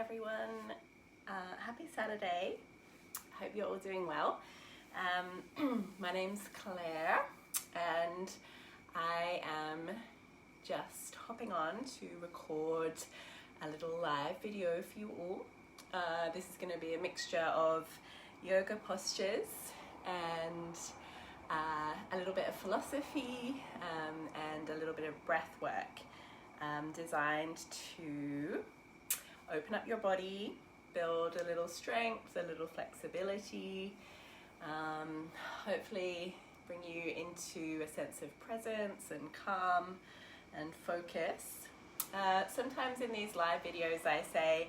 everyone. Happy Saturday. I hope you're all doing well. My name's Claire and I am just hopping on to record a little live video for you all. This is going to be a mixture of yoga postures and a little bit of philosophy and a little bit of breath work designed to open up your body, build a little strength, a little flexibility, hopefully bring you into a sense of presence and calm and focus. Sometimes in these live videos I say,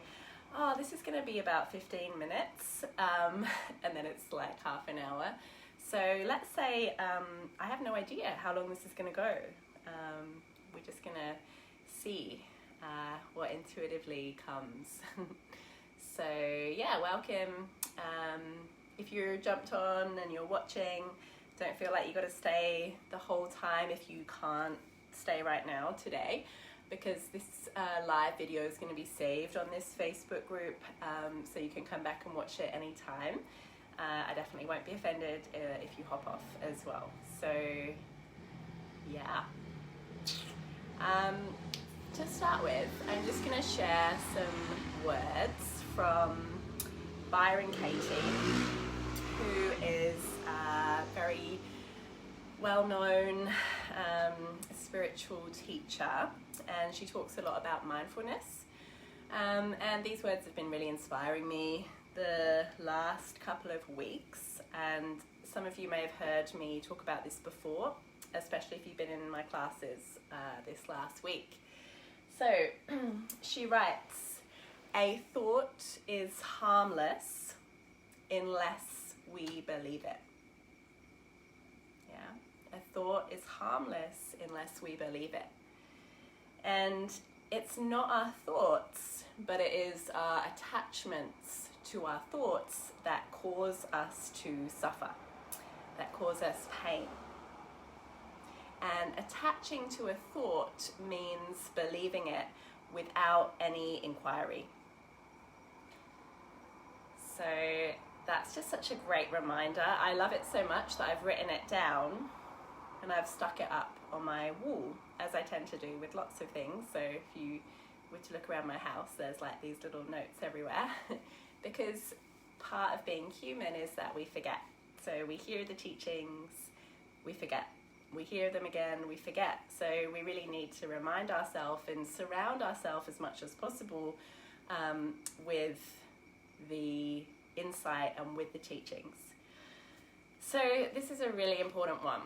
oh, this is going to be about 15 minutes and then it's like half an hour. So let's say I have no idea how long this is going to go. We're just going to see what intuitively comes. So yeah, welcome. If you're jumped on and you're watching, don't feel like you got to stay the whole time if you can't stay right now today, because this live video is going to be saved on this Facebook group, so you can come back and watch it anytime. I definitely won't be offended if you hop off as well. So yeah. To start with, I'm just going to share some words from Byron Katie, who is a very well-known spiritual teacher, and she talks a lot about mindfulness. And these words have been really inspiring me the last couple of weeks, and some of you may have heard me talk about this before, especially if you've been in my classes this last week. So she writes, a thought is harmless unless we believe it. Yeah, a thought is harmless unless we believe it. And it's not our thoughts, but it is our attachments to our thoughts that cause us to suffer, that cause us pain. And attaching to a thought means believing it without any inquiry. So that's just such a great reminder. I love it so much that I've written it down and I've stuck it up on my wall, as I tend to do with lots of things. So if you were to look around my house, there's like these little notes everywhere because part of being human is that we forget. So we hear the teachings, we forget. We hear them again, we forget. So we really need to remind ourselves and surround ourselves as much as possible with the insight and with the teachings. So this is a really important one,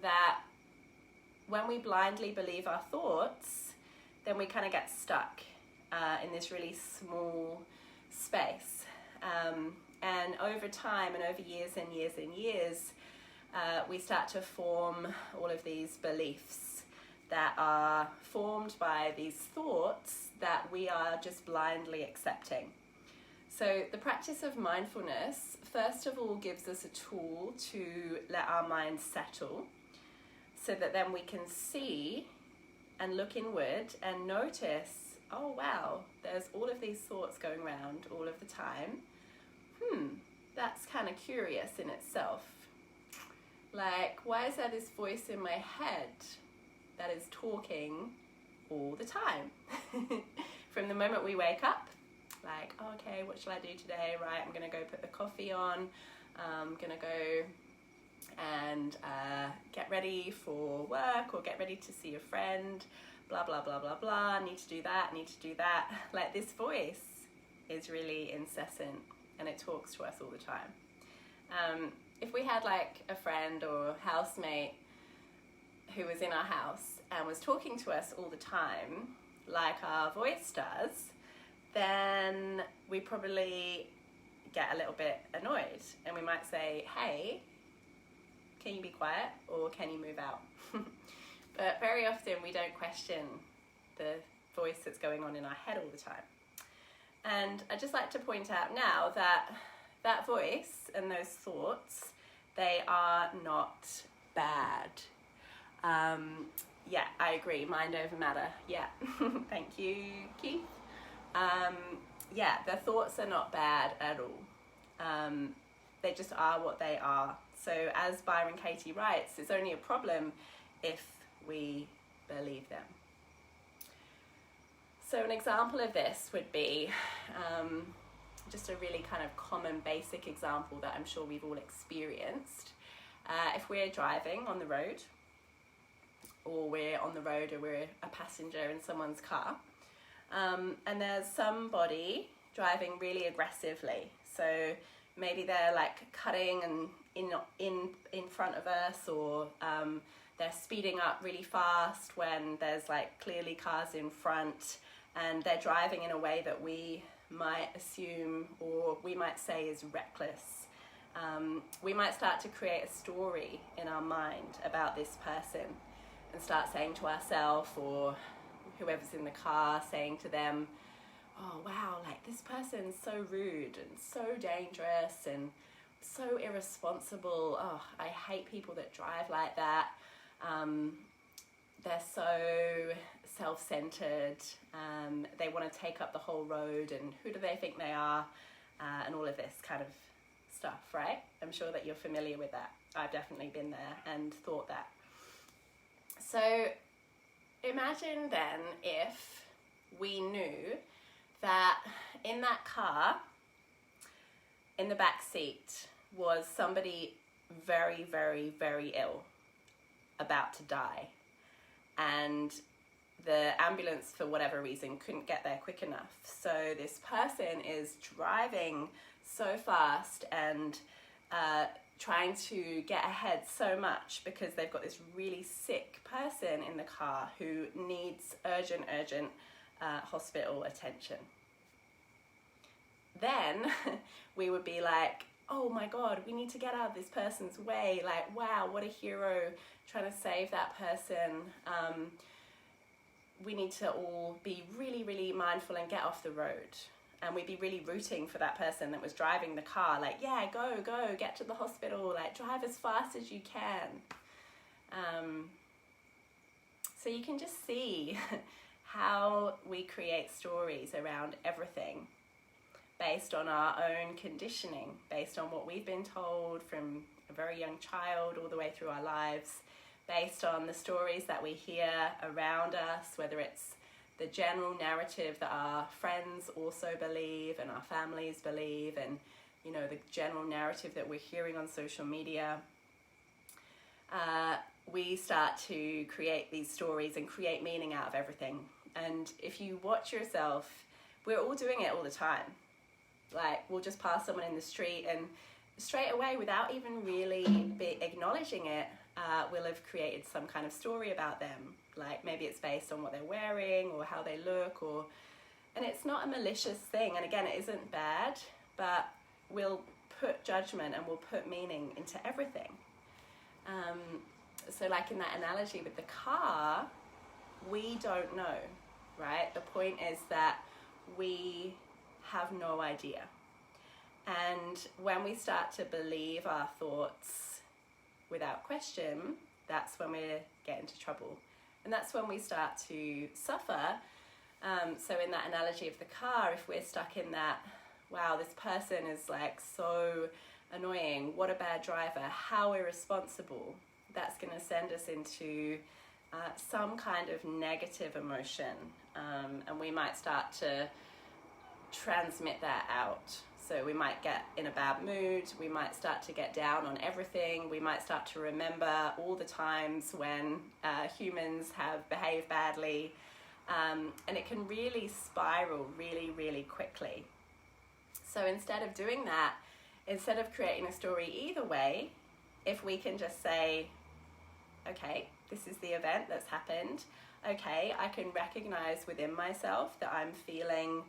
that when we blindly believe our thoughts, then we kind of get stuck in this really small space. And over time and over years and years and years, we start to form all of these beliefs that are formed by these thoughts that we are just blindly accepting. So the practice of mindfulness, first of all, gives us a tool to let our mind settle, so that then we can see and look inward and notice, oh wow, there's all of these thoughts going around all of the time. That's kind of curious in itself. Like, why is there this voice in my head that is talking all the time? From the moment we wake up, like, oh, okay, what shall I do today? Right, I'm going to go put the coffee on. I'm going to go and get ready for work or get ready to see a friend. Blah, blah, blah, blah, blah. Need to do that, need to do that. Like, this voice is really incessant and it talks to us all the time. If we had like a friend or housemate who was in our house and was talking to us all the time, like our voice does, then we probably get a little bit annoyed and we might say, hey, can you be quiet or can you move out? But very often we don't question the voice that's going on in our head all the time. And I'd just like to point out now that that voice and those thoughts, they are not bad. Yeah, I agree, mind over matter. Yeah, thank you, Keith. yeah, the thoughts are not bad at all. They just are what they are. So as Byron Katie writes, it's only a problem if we believe them. So an example of this would be just a really kind of common basic example that I'm sure we've all experienced. If we're driving on the road, or we're on the road, or we're a passenger in someone's car, and there's somebody driving really aggressively. So maybe they're like cutting and in front of us, or they're speeding up really fast when there's like clearly cars in front, and they're driving in a way that we might assume, or we might say, is reckless. We might start to create a story in our mind about this person and start saying to ourselves, or whoever's in the car, saying to them, oh wow, like this person's so rude and so dangerous and so irresponsible. Oh, I hate people that drive like that. They're so self-centered. They want to take up the whole road, and who do they think they are? And all of this kind of stuff, right? I'm sure that you're familiar with that. I've definitely been there and thought that. So imagine then if we knew that in that car, in the back seat, was somebody very, very, very ill, about to die, and the ambulance, for whatever reason, couldn't get there quick enough. So this person is driving so fast and trying to get ahead so much because they've got this really sick person in the car who needs urgent hospital attention. Then we would be like, oh my God, we need to get out of this person's way. Like, wow, what a hero, trying to save that person. We need to all be really, really mindful and get off the road. And we'd be really rooting for that person that was driving the car. Like, yeah, go, get to the hospital. Like, drive as fast as you can. So you can just see how we create stories around everything based on our own conditioning, based on what we've been told from a very young child all the way through our lives, based on the stories that we hear around us, whether it's the general narrative that our friends also believe and our families believe, and the general narrative that we're hearing on social media. We start to create these stories and create meaning out of everything. And if you watch yourself, we're all doing it all the time. Like, we'll just pass someone in the street, and straight away, without even really acknowledging it, we'll have created some kind of story about them. Like, maybe it's based on what they're wearing or how they look, and it's not a malicious thing. And again, it isn't bad, but we'll put judgment and we'll put meaning into everything. So like in that analogy with the car, we don't know, right? The point is that we have no idea. And when we start to believe our thoughts without question, that's when we get into trouble. And that's when we start to suffer. So in that analogy of the car, if we're stuck in that, wow, this person is like so annoying, what a bad driver, how irresponsible, that's going to send us into some kind of negative emotion. And we might start to transmit that out. So we might get in a bad mood, we might start to get down on everything, we might start to remember all the times when humans have behaved badly, and it can really spiral really, really quickly. So instead of doing that, instead of creating a story either way, if we can just say, okay, this is the event that's happened, okay, I can recognize within myself that I'm feeling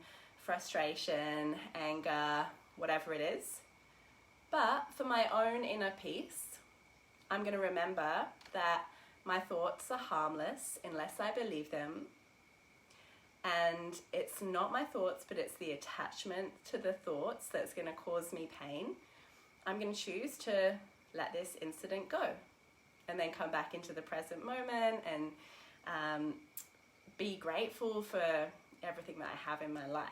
frustration, anger, whatever it is. But for my own inner peace, I'm going to remember that my thoughts are harmless unless I believe them. And it's not my thoughts, but it's the attachment to the thoughts that's going to cause me pain. I'm going to choose to let this incident go and then come back into the present moment and be grateful for everything that I have in my life.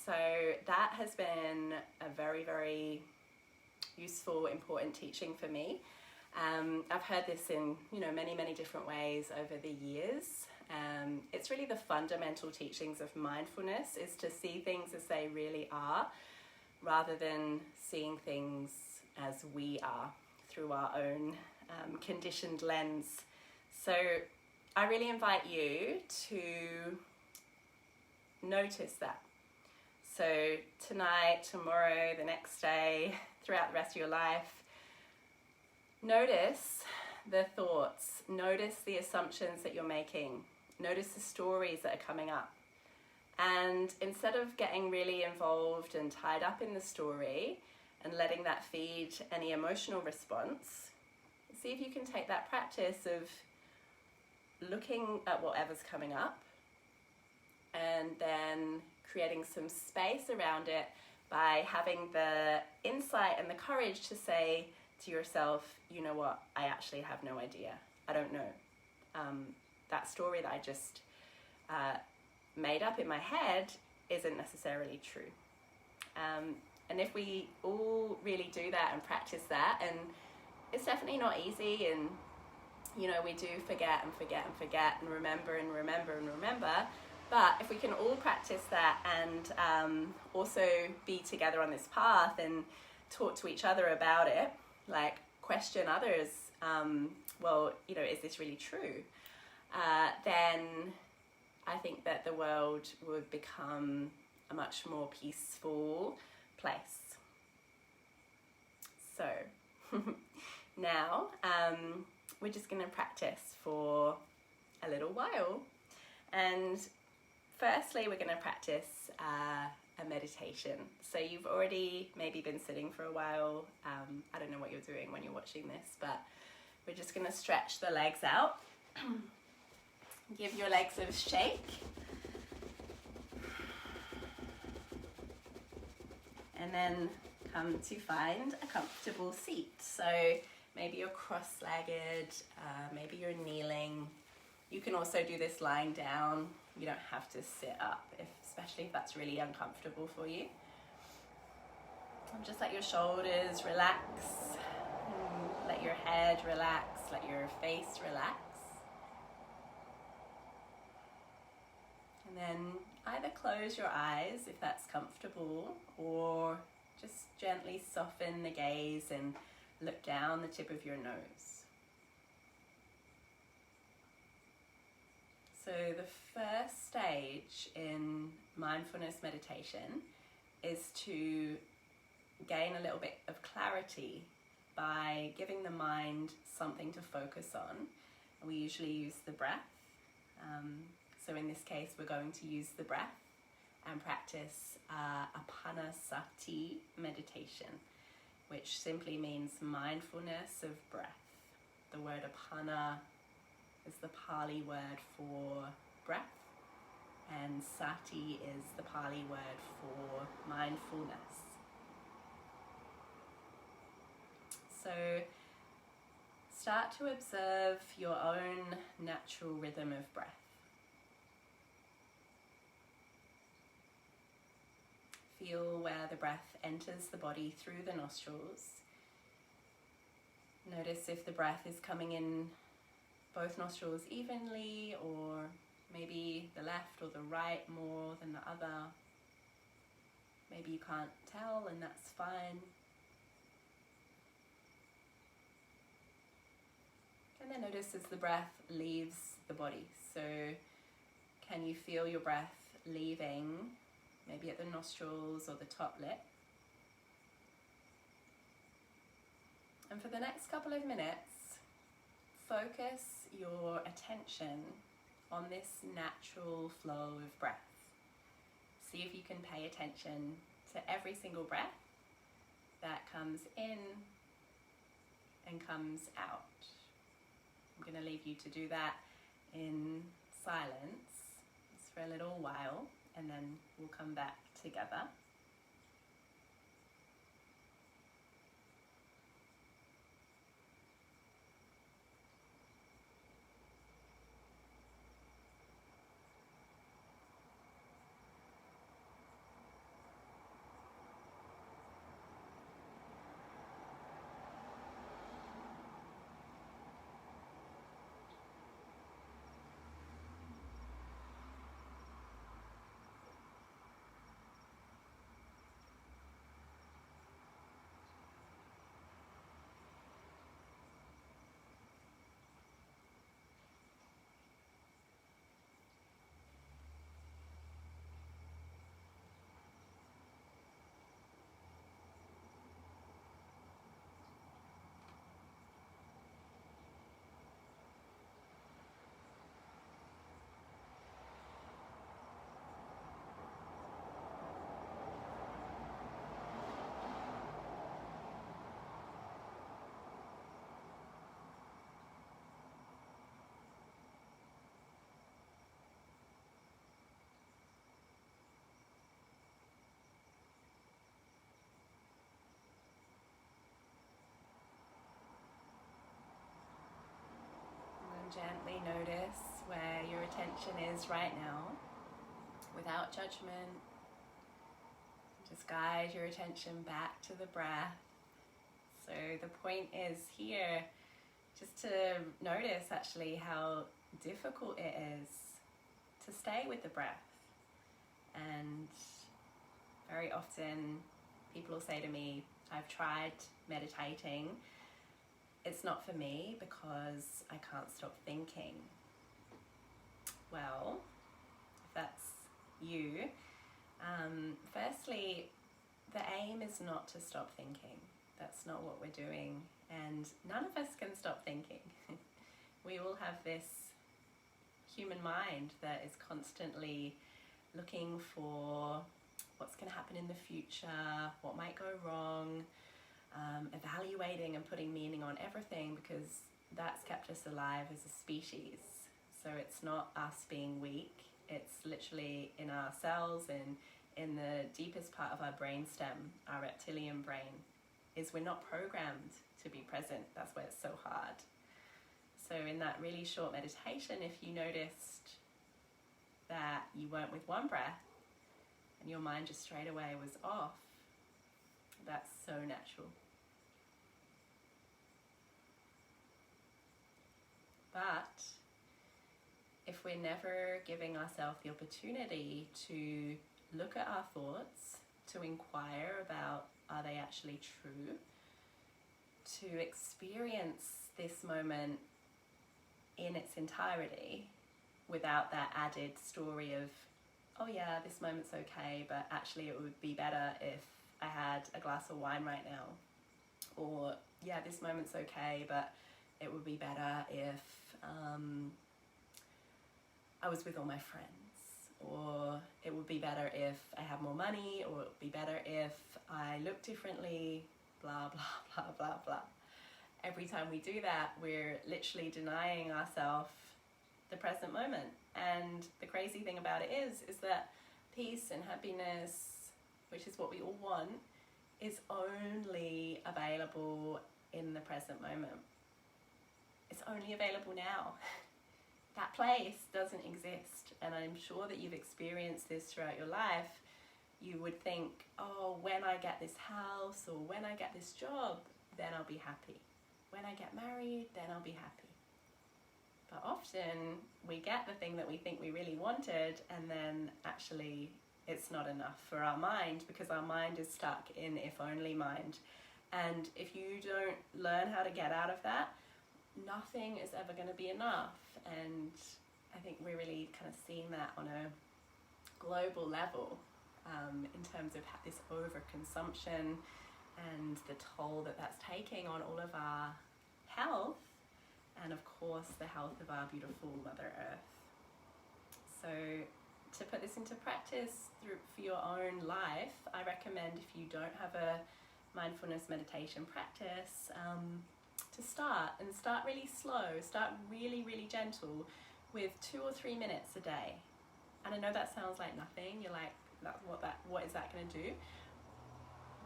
So that has been a very, very useful, important teaching for me. I've heard this in, many, many different ways over the years. It's really the fundamental teachings of mindfulness, is to see things as they really are, rather than seeing things as we are through our own conditioned lens. So I really invite you to notice that. So tonight, tomorrow, the next day, throughout the rest of your life, notice the thoughts, notice the assumptions that you're making, notice the stories that are coming up. And instead of getting really involved and tied up in the story and letting that feed any emotional response, see if you can take that practice of looking at whatever's coming up and then creating some space around it by having the insight and the courage to say to yourself, you know what, I actually have no idea. I don't know. That story that I just made up in my head isn't necessarily true. And if we all really do that and practice that, and it's definitely not easy, and we do forget and remember, but if we can all practice that and also be together on this path and talk to each other about it, like question others, is this really true? Then I think that the world would become a much more peaceful place. So now we're just going to practice for a little while. And firstly, we're going to practice a meditation. So you've already maybe been sitting for a while. I don't know what you're doing when you're watching this, but we're just going to stretch the legs out. Give your legs a shake. And then come to find a comfortable seat. So maybe you're cross-legged, maybe you're kneeling. You can also do this lying down. You don't have to sit up, especially if that's really uncomfortable for you. And just let your shoulders relax. Let your head relax. Let your face relax. And then either close your eyes if that's comfortable, or just gently soften the gaze and look down the tip of your nose. So the first stage in mindfulness meditation is to gain a little bit of clarity by giving the mind something to focus on. We usually use the breath. So in this case, we're going to use the breath and practice Apanasati meditation, which simply means mindfulness of breath. The word apana is the Pali word for breath, and sati is the Pali word for mindfulness. So start to observe your own natural rhythm of breath. Feel where the breath enters the body through the nostrils. Notice if the breath is coming in both nostrils evenly, or maybe the left or the right more than the other. Maybe you can't tell, and that's fine. And then notice as the breath leaves the body. So can you feel your breath leaving, maybe at the nostrils or the top lip? And for the next couple of minutes, focus your attention on this natural flow of breath. See if you can pay attention to every single breath that comes in and comes out. I'm going to leave you to do that in silence just for a little while, and then we'll come back together. notice where your attention is right now without judgment. Just guide your attention back to the breath. So the point is here just to notice actually how difficult it is to stay with the breath. And very often people will say to me, I've tried meditating, it's not for me because I can't stop thinking. Well, if that's you, firstly, the aim is not to stop thinking. That's not what we're doing, and none of us can stop thinking. We all have this human mind that is constantly looking for what's going to happen in the future, what might go wrong, evaluating and putting meaning on everything, because that's kept us alive as a species. So it's not us being weak, it's literally in our cells and in the deepest part of our brainstem, our reptilian brain, is we're not programmed to be present. That's why it's so hard. So in that really short meditation, if you noticed that you weren't with one breath and your mind just straight away was off, that's so natural. But if we're never giving ourselves the opportunity to look at our thoughts, to inquire about, are they actually true? To experience this moment in its entirety without that added story of, oh yeah, this moment's okay, but actually it would be better if I had a glass of wine right now. Or, yeah, this moment's okay, but it would be better if I was with all my friends. Or it would be better if I have more money, or it would be better if I look differently, blah, blah, blah, blah, blah. Every time we do that, we're literally denying ourselves the present moment. And the crazy thing about it is that peace and happiness, which is what we all want, is only available in the present moment. It's only available now. That place doesn't exist. And I'm sure that you've experienced this throughout your life. You would think, oh, when I get this house or when I get this job, then I'll be happy. When I get married, then I'll be happy. But often we get the thing that we think we really wanted, and then actually it's not enough for our mind, because our mind is stuck in if only mind. And if you don't learn how to get out of that, nothing is ever going to be enough. And I think we're really kind of seeing that on a global level, in terms of this overconsumption and the toll that that's taking on all of our health, and of course the health of our beautiful Mother Earth. So to put this into practice for your own life, I recommend, if you don't have a mindfulness meditation practice, to start really slow, start really, really gentle with 2 or 3 minutes a day. And I know that sounds like nothing, you're like, what is that going to do?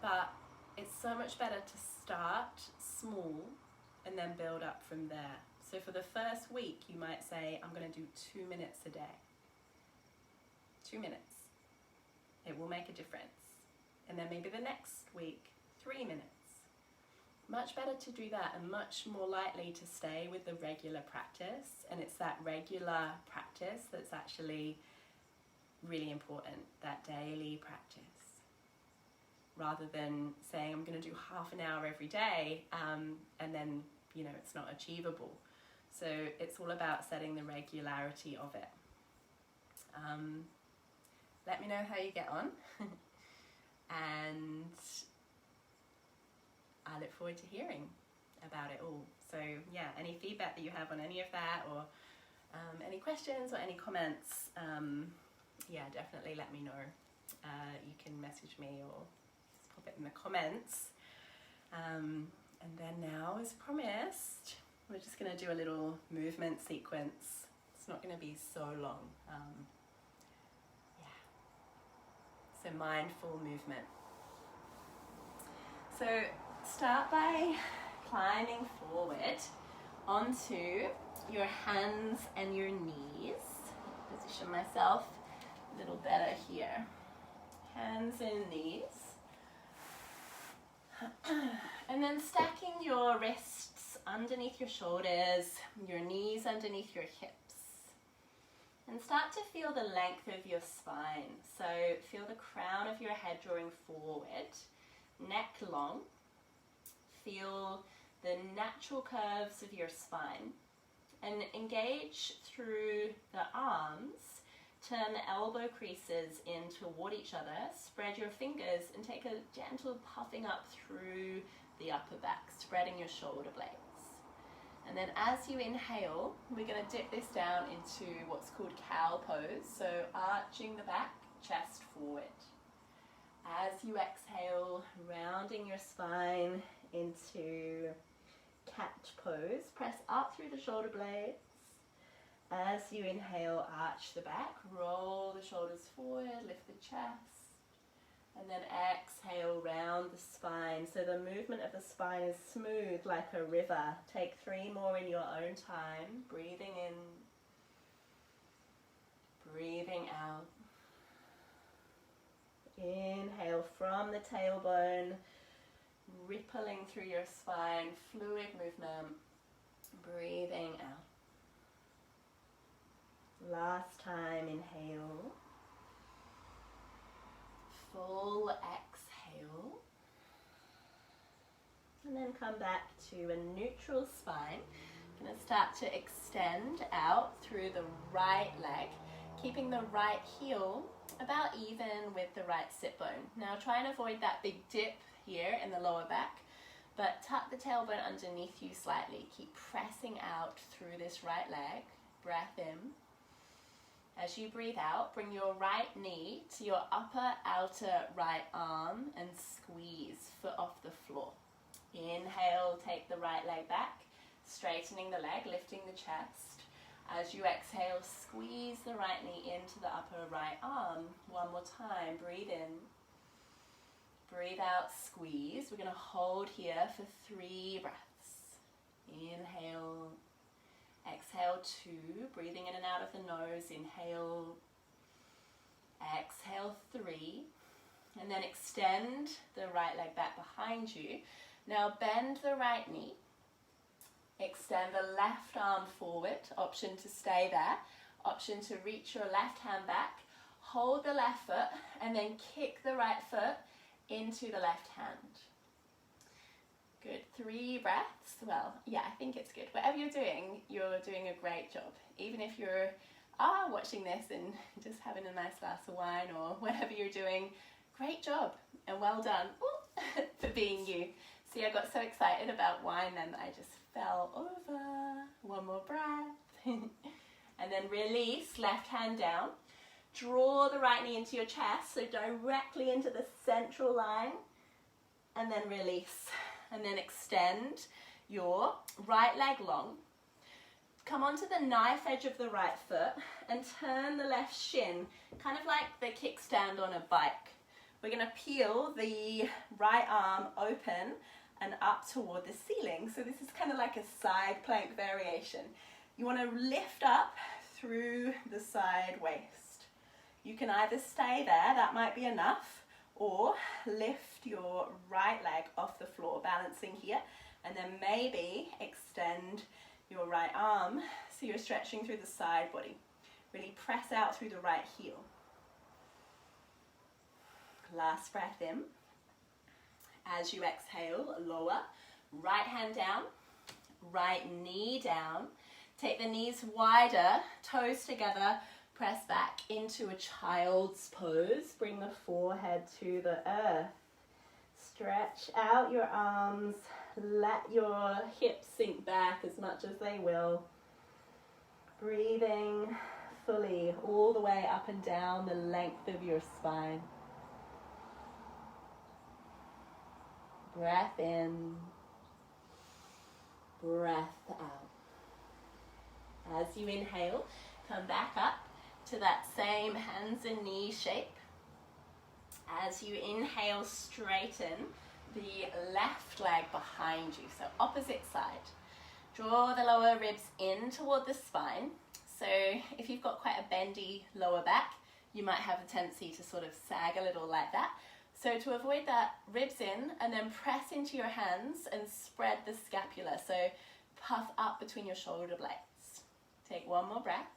But it's so much better to start small and then build up from there. So for the first week, you might say, I'm going to do 2 minutes a day. 2 minutes. It will make a difference. And then maybe the next week, 3 minutes. Much better to do that, and much more likely to stay with the regular practice. And it's that regular practice that's actually really important, that daily practice. Rather than saying I'm going to do half an hour every day, and then, it's not achievable. So it's all about setting the regularity of it. Let me know how you get on. And I look forward to hearing about it all. So yeah, any feedback that you have on any of that, or any questions or any comments, definitely let me know. You can message me or just pop it in the comments. And then now, as promised, we're just going to do a little movement sequence. It's not going to be so long. So mindful movement. So start by climbing forward onto your hands and your knees. Position myself a little better here. Hands and knees. And then stacking your wrists underneath your shoulders, your knees underneath your hips. And start to feel the length of your spine. So feel the crown of your head drawing forward, neck long. Feel the natural curves of your spine. And engage through the arms. Turn the elbow creases in toward each other. Spread your fingers and take a gentle puffing up through the upper back, spreading your shoulder blades. And then as you inhale, we're going to dip this down into what's called cow pose. So arching the back, chest forward. As you exhale, rounding your spine into cat pose. Press up through the shoulder blades. As you inhale, arch the back, roll the shoulders forward, lift the chest. And then exhale, round the spine. So the movement of the spine is smooth like a river. Take 3 more in your own time. Breathing in, breathing out. Inhale from the tailbone, rippling through your spine, fluid movement. Breathing out. Last time, inhale. Full exhale. And then come back to a neutral spine. I'm going to start to extend out through the right leg, keeping the right heel about even with the right sit bone. Now try and avoid that big dip here in the lower back, but tuck the tailbone underneath you slightly. Keep pressing out through this right leg. Breath in. As you breathe out, bring your right knee to your upper outer right arm and squeeze foot off the floor. Inhale, take the right leg back, straightening the leg, lifting the chest. As you exhale, squeeze the right knee into the upper right arm. One more time, breathe in. Breathe out, squeeze. We're going to hold here for 3 breaths. Inhale. Exhale 2, breathing in and out of the nose. Inhale. Exhale 3. And then extend the right leg back behind you. Now bend the right knee. Extend the left arm forward. Option to stay there. Option to reach your left hand back. Hold the left foot and then kick the right foot into the left hand. Good. 3 breaths. Well, yeah, I think it's good. Whatever you're doing a great job. Even if you're watching this and just having a nice glass of wine or whatever you're doing, great job and well done for being you. See, I got so excited about wine then that I just fell over. One more breath. And then release, left hand down. Draw the right knee into your chest, so directly into the central line. And then release. And then extend your right leg long. Come onto the knife edge of the right foot and turn the left shin, kind of like the kickstand on a bike. We're going to peel the right arm open and up toward the ceiling. So this is kind of like a side plank variation. You want to lift up through the side waist. You can either stay there, that might be enough, or lift your right leg off the floor, balancing here, and then maybe extend your right arm so you're stretching through the side body. Really press out through the right heel. Last breath in. As you exhale, lower, right hand down, right knee down. Take the knees wider, toes together, press back into a child's pose. Bring the forehead to the earth. Stretch out your arms. Let your hips sink back as much as they will. Breathing fully all the way up and down the length of your spine. Breath in, breath out. As you inhale, come back up to that same hands and knees shape. As you inhale, straighten the left leg behind you, so opposite side. Draw the lower ribs in toward the spine. So if you've got quite a bendy lower back, you might have a tendency to sort of sag a little like that. So to avoid that, ribs in and then press into your hands and spread the scapula. So puff up between your shoulder blades. Take one more breath.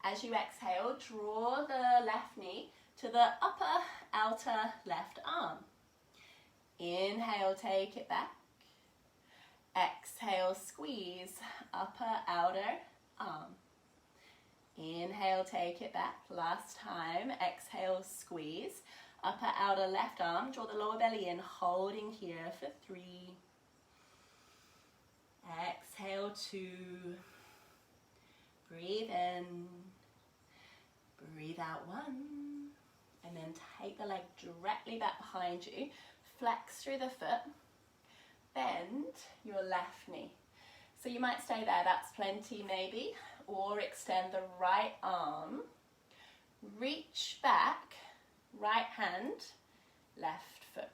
As you exhale, draw the left knee to the upper outer left arm. Inhale, take it back. Exhale, squeeze upper outer arm. Inhale, take it back. Last time. Exhale, squeeze upper outer left arm. Draw the lower belly in, holding here for 3. Exhale, 2. Breathe in. Breathe out, 1. And then take the leg directly back behind you. Flex through the foot. Bend your left knee. So you might stay there, that's plenty maybe. Or extend the right arm. Reach back, right hand, left foot.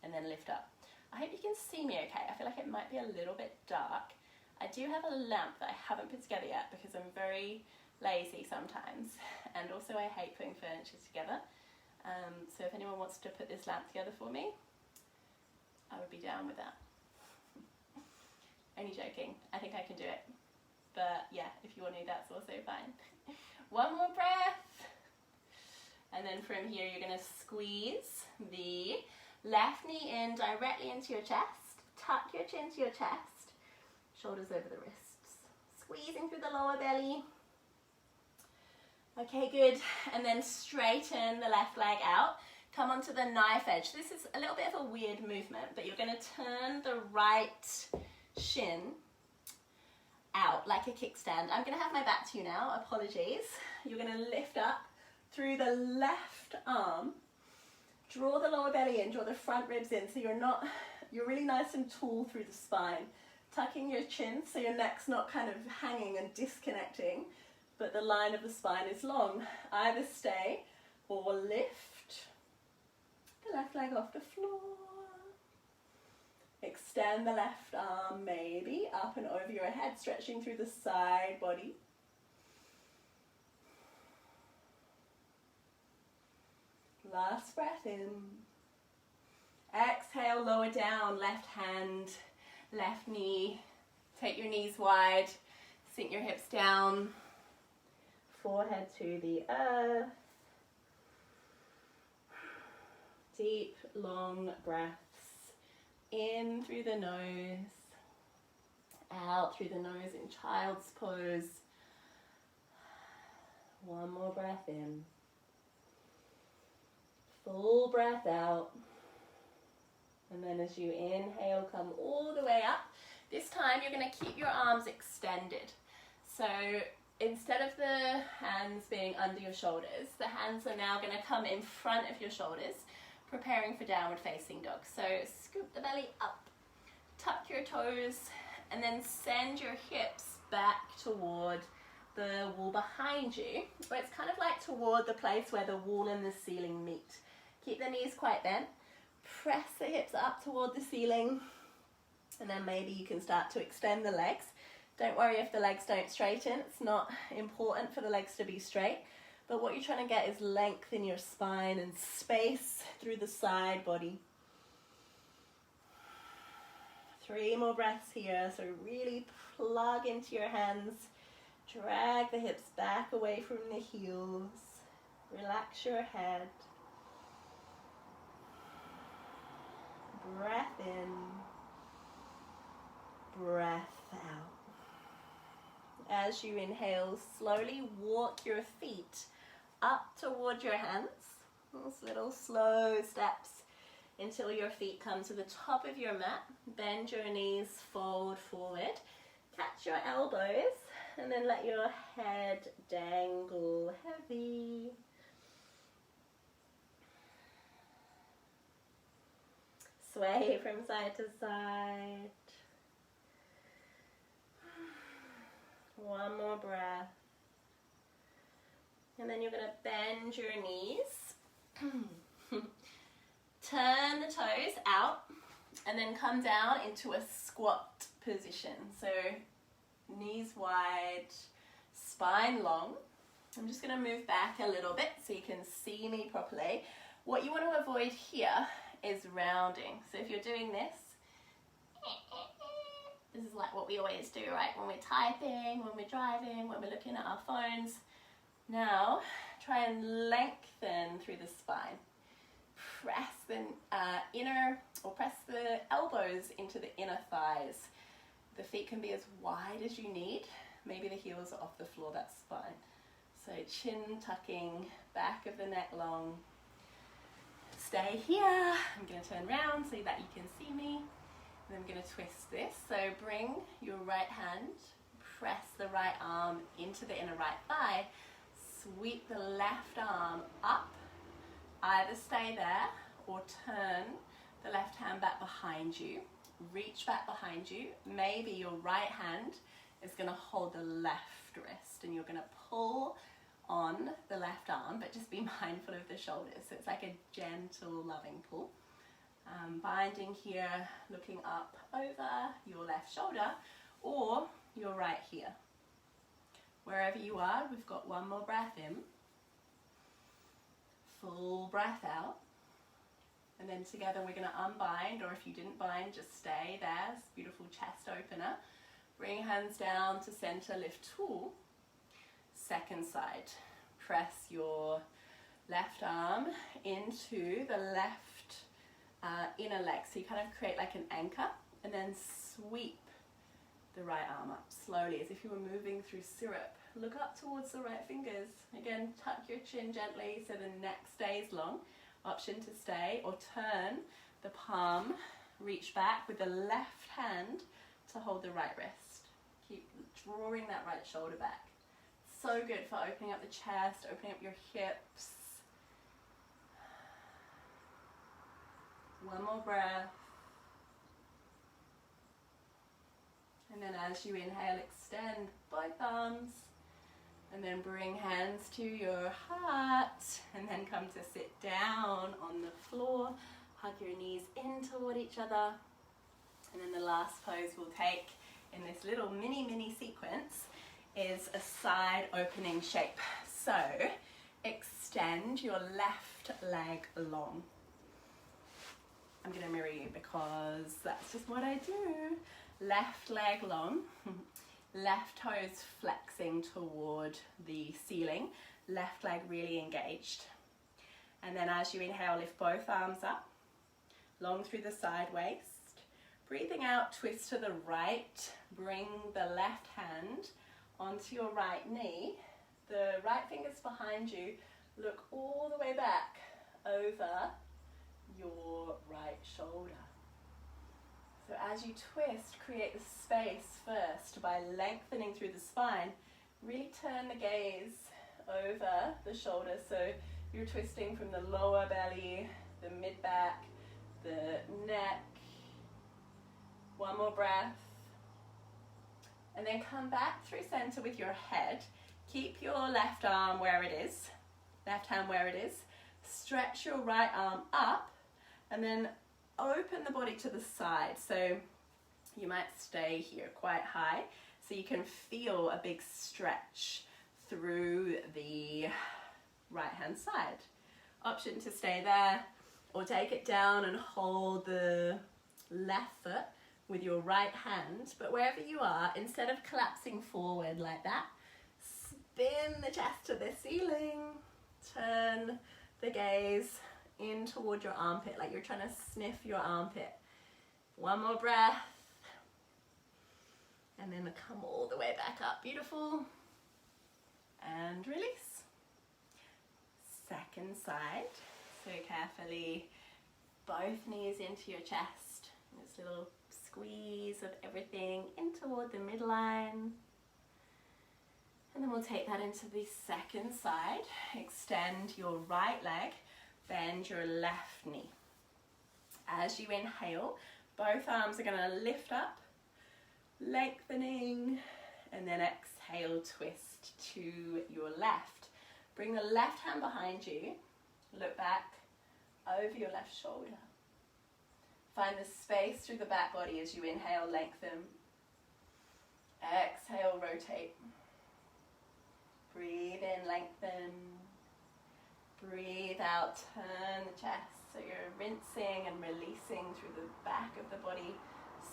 And then lift up. I hope you can see me okay. I feel like it might be a little bit dark. I do have a lamp that I haven't put together yet because I'm very lazy sometimes. And also I hate putting furniture together. So if anyone wants to put this lamp together for me, I would be down with that. Only joking, I think I can do it. But yeah, if you want to, that's also fine. One more breath. And then from here, you're gonna squeeze the left knee in directly into your chest. Tuck your chin to your chest. Shoulders over the wrists. Squeezing through the lower belly. Okay, good. And then straighten the left leg out. Come onto the knife edge. This is a little bit of a weird movement, but you're gonna turn the right shin out like a kickstand. I'm gonna have my back to you now, apologies. You're gonna lift up through the left arm, draw the lower belly in, draw the front ribs in so you're really nice and tall through the spine. Tucking your chin so your neck's not kind of hanging and disconnecting, but the line of the spine is long. Either stay or lift the left leg off the floor. Extend the left arm maybe up and over your head, stretching through the side body. Last breath in. Exhale, lower down, left hand, left knee. Take your knees wide, sink your hips down, forehead to the earth. Deep, long breaths. In through the nose, out through the nose in child's pose. One more breath in. Full breath out. And then as you inhale, come all the way up. This time you're going to keep your arms extended. So instead of the hands being under your shoulders, the hands are now going to come in front of your shoulders, preparing for downward facing dog. So scoop the belly up, tuck your toes, and then send your hips back toward the wall behind you, where it's kind of like toward the place where the wall and the ceiling meet. Keep the knees quite bent, press the hips up toward the ceiling, and then maybe you can start to extend the legs. Don't worry if the legs don't straighten, it's not important for the legs to be straight. But what you're trying to get is length in your spine and space through the side body. 3 more breaths here. So really plug into your hands. Drag the hips back away from the heels. Relax your head. Breath in. Breath out. As you inhale, slowly walk your feet up toward your hands. Those little slow steps until your feet come to the top of your mat. Bend your knees, fold forward. Catch your elbows and then let your head dangle heavy. Sway from side to side. One more breath. And then you're going to bend your knees. Turn the toes out and then come down into a squat position. So knees wide, spine long. I'm just going to move back a little bit so you can see me properly. What you want to avoid here is rounding. So if you're doing this is like what we always do, right? When we're typing, when we're driving, when we're looking at our phones. Now, try and lengthen through the spine. Press the press the elbows into the inner thighs. The feet can be as wide as you need. Maybe the heels are off the floor, that's fine. So chin tucking, back of the neck long. Stay here. I'm going to turn around so that you can see me. And I'm going to twist this. So bring your right hand, press the right arm into the inner right thigh. Sweep the left arm up. Either stay there or turn the left hand back behind you. Reach back behind you. Maybe your right hand is going to hold the left wrist and you're going to pull on the left arm, but just be mindful of the shoulders. So it's like a gentle, loving pull. Binding here, looking up over your left shoulder or your right here. Wherever you are, we've got one more breath in. Full breath out. And then together we're going to unbind, or if you didn't bind, just stay there. It's a beautiful chest opener. Bring hands down to center, lift tall. Second side. Press your left arm into the left inner leg. So you kind of create like an anchor and then sweep the right arm up slowly as if you were moving through syrup. Look up towards the right fingers. Again, tuck your chin gently so the neck stays long. Option to stay or turn the palm, reach back with the left hand to hold the right wrist. Keep drawing that right shoulder back. So good for opening up the chest, opening up your hips. One more breath. And then as you inhale, extend both arms. And then bring hands to your heart. And then come to sit down on the floor. Hug your knees in toward each other. And then the last pose we'll take in this little mini sequence is a side opening shape. So extend your left leg long. I'm going to mirror you because that's just what I do. Left leg long. Left toes flexing toward the ceiling. Left leg really engaged. And then as you inhale, lift both arms up. Long through the side waist. Breathing out, twist to the right. Bring the left hand onto your right knee. The right finger's behind you. Look all the way back over your right shoulder. So as you twist, create the space first by lengthening through the spine. Really turn the gaze over the shoulder. So you're twisting from the lower belly, the mid-back, the neck. One more breath. And then come back through center with your head. Keep your left arm where it is, left hand where it is. Stretch your right arm up and then open the body to the side. So you might stay here quite high so you can feel a big stretch through the right hand side. Option to stay there or take it down and hold the left foot with your right hand, but wherever you are, instead of collapsing forward like that, spin the chest to the ceiling, turn the gaze in toward your armpit, like you're trying to sniff your armpit. One more breath, and then come all the way back up, beautiful, and release. Second side, so carefully, both knees into your chest, this little squeeze of everything in toward the midline. And then we'll take that into the second side. Extend your right leg, bend your left knee. As you inhale, both arms are going to lift up, lengthening, and then exhale, twist to your left. Bring the left hand behind you, look back over your left shoulder. Find the space through the back body as you inhale, lengthen. Exhale, rotate. Breathe in, lengthen. Breathe out, turn the chest. So you're rinsing and releasing through the back of the body.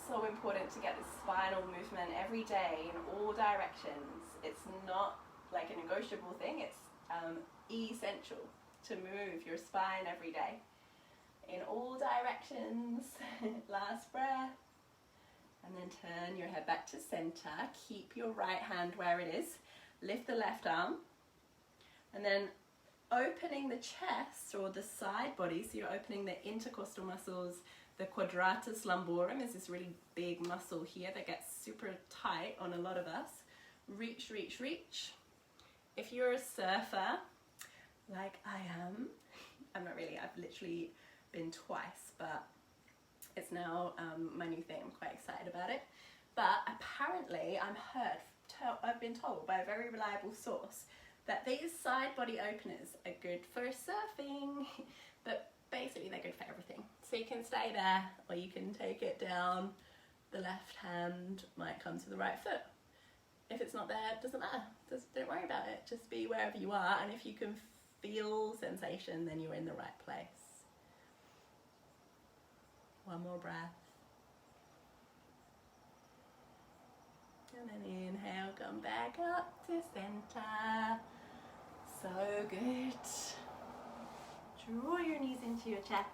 So important to get this spinal movement every day in all directions. It's not like a negotiable thing, it's essential to move your spine every day in all directions. Last breath. And then turn your head back to center. Keep your right hand where it is. Lift the left arm. And then opening the chest or the side body, so you're opening the intercostal muscles. The quadratus lumborum is this really big muscle here that gets super tight on a lot of us. Reach, reach, reach. If you're a surfer, like I am, I'm not really, I've literally been twice, but it's now my new thing. I'm quite excited about it. But apparently I've been told by a very reliable source that these side body openers are good for surfing, but basically they're good for everything. So you can stay there, or you can take it down. The left hand might come to the right foot. If it's not there, it doesn't matter. Don't worry about it. Just be wherever you are, and if you can feel sensation, then you're in the right place. One more breath. And then inhale, come back up to center. So good. Draw your knees into your chest.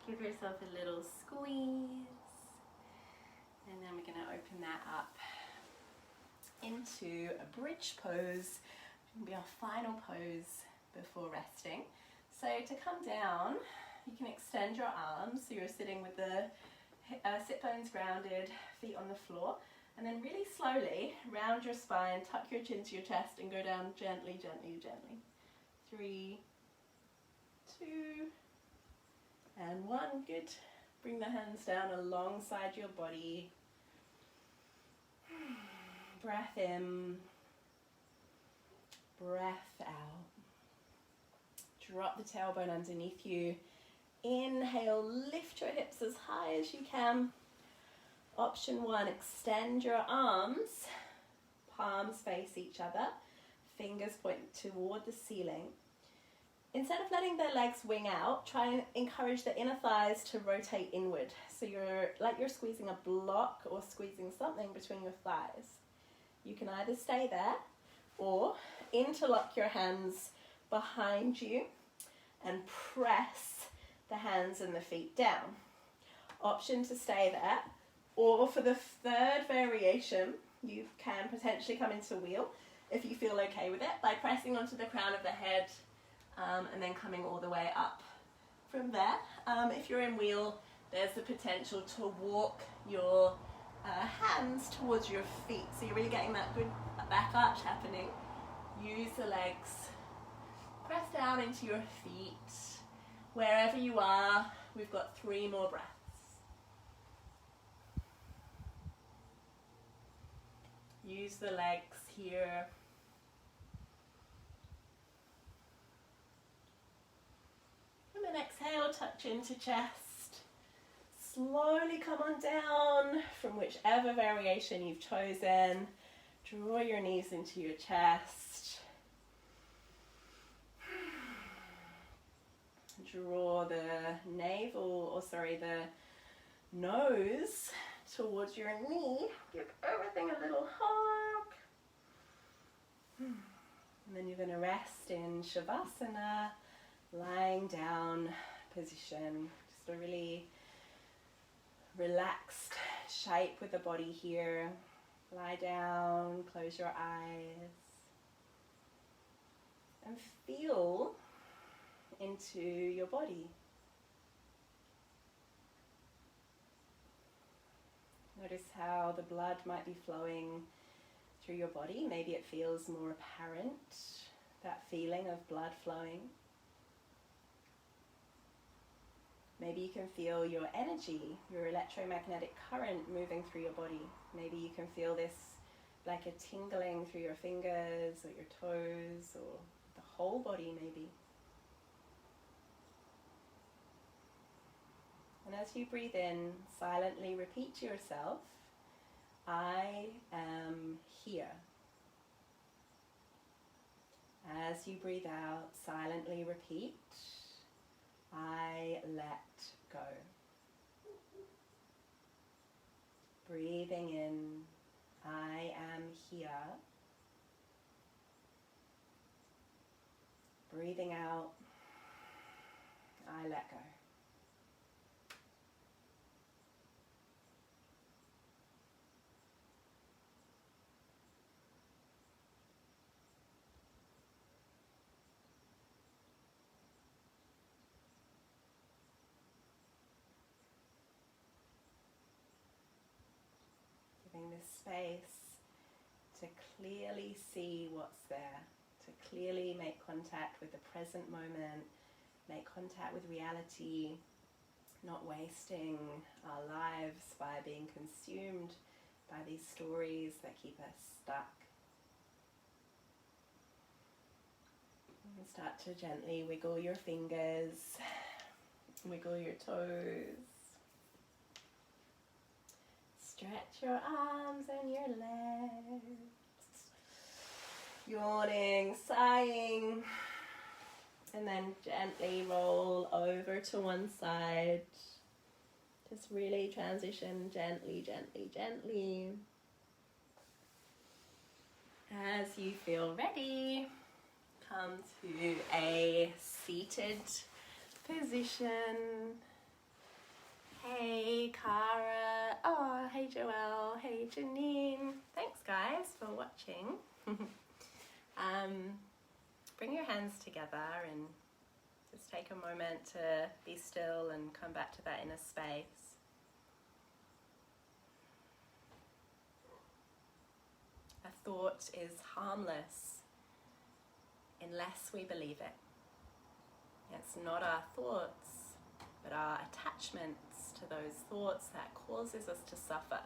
Give yourself a little squeeze. And then we're going to open that up into a bridge pose. It's going to be our final pose before resting. So to come down, you can extend your arms. So you're sitting with the sit bones grounded, feet on the floor. And then really slowly round your spine, tuck your chin to your chest and go down gently, gently, gently. 3, 2, and 1. Good. Bring the hands down alongside your body. Breath in, breath out. Drop the tailbone underneath you. Inhale, lift your hips as high as you can. Option 1, extend your arms, palms face each other, fingers point toward the ceiling. Instead of letting the legs wing out, try and encourage the inner thighs to rotate inward. So you're like you're squeezing a block or squeezing something between your thighs. You can either stay there or interlock your hands behind you and press the hands and the feet down. Option to stay there. Or for the third variation, you can potentially come into wheel if you feel okay with it by pressing onto the crown of the head and then coming all the way up from there. If you're in wheel, there's the potential to walk your hands towards your feet. So you're really getting that good back arch happening. Use the legs. Press down into your feet. Wherever you are, we've got 3 more breaths. Use the legs here. And then exhale, touch into chest. Slowly come on down from whichever variation you've chosen. Draw your knees into your chest. Draw the the nose towards your knee. Give everything a little hug. And then you're going to rest in Shavasana, lying down position. Just a really relaxed shape with the body here. Lie down, close your eyes, and feel into your body. Notice how the blood might be flowing through your body. Maybe it feels more apparent, that feeling of blood flowing. Maybe you can feel your energy, your electromagnetic current moving through your body. Maybe you can feel this like a tingling through your fingers or your toes or the whole body maybe. And as you breathe in, silently repeat to yourself, I am here. As you breathe out, silently repeat, I let go. Breathing in, I am here. Breathing out, I let go. Giving this space to clearly see what's there, to clearly make contact with the present moment, make contact with reality, not wasting our lives by being consumed by these stories that keep us stuck. And start to gently wiggle your fingers, wiggle your toes. Stretch your arms and your legs. Yawning, sighing. And then gently roll over to one side. Just really transition gently, gently, gently. As you feel ready, come to a seated position. Hey Cara, oh hey Joelle, hey Janine. Thanks guys for watching. Bring your hands together and just take a moment to be still and come back to that inner space. A thought is harmless unless we believe it. It's not our thoughts, but our attachments to those thoughts that causes us to suffer.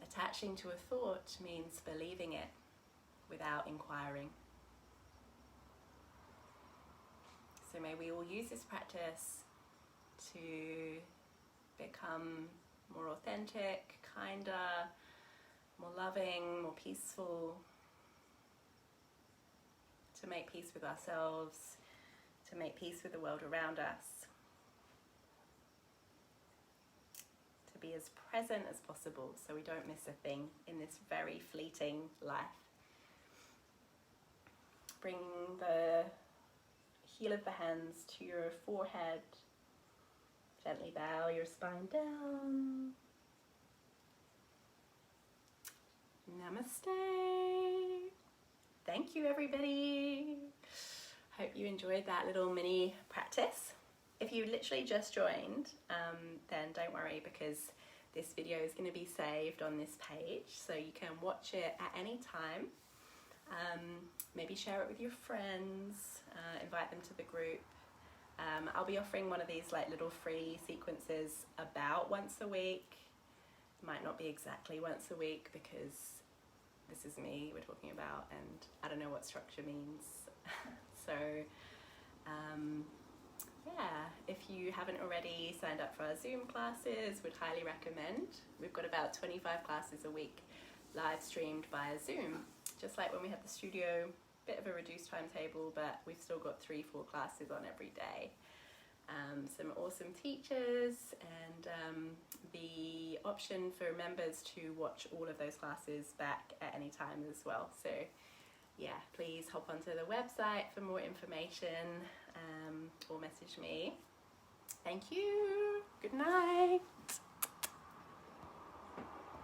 Attaching to a thought means believing it without inquiring. So may we all use this practice to become more authentic, kinder, more loving, more peaceful, to make peace with ourselves, to make peace with the world around us, to be as present as possible so we don't miss a thing in this very fleeting life. Bring the heel of the hands to your forehead. Gently bow your spine down. Namaste. Thank you, everybody. Hope you enjoyed that little mini practice. If you literally just joined, then don't worry, because this video is going to be saved on this page, so you can watch it at any time. Maybe share it with your friends, invite them to the group. I'll be offering one of these like little free sequences about once a week. Might not be exactly once a week because this is me we're talking about and I don't know what structure means. So yeah, if you haven't already signed up for our Zoom classes, would highly recommend. We've got about 25 classes a week live streamed via Zoom, just like when we had the studio. Bit of a reduced timetable, but we've still got 3-4 classes on every day. Some awesome teachers, and the option for members to watch all of those classes back at any time as well. So yeah, please hop onto the website for more information, or message me. Thank you. Good night.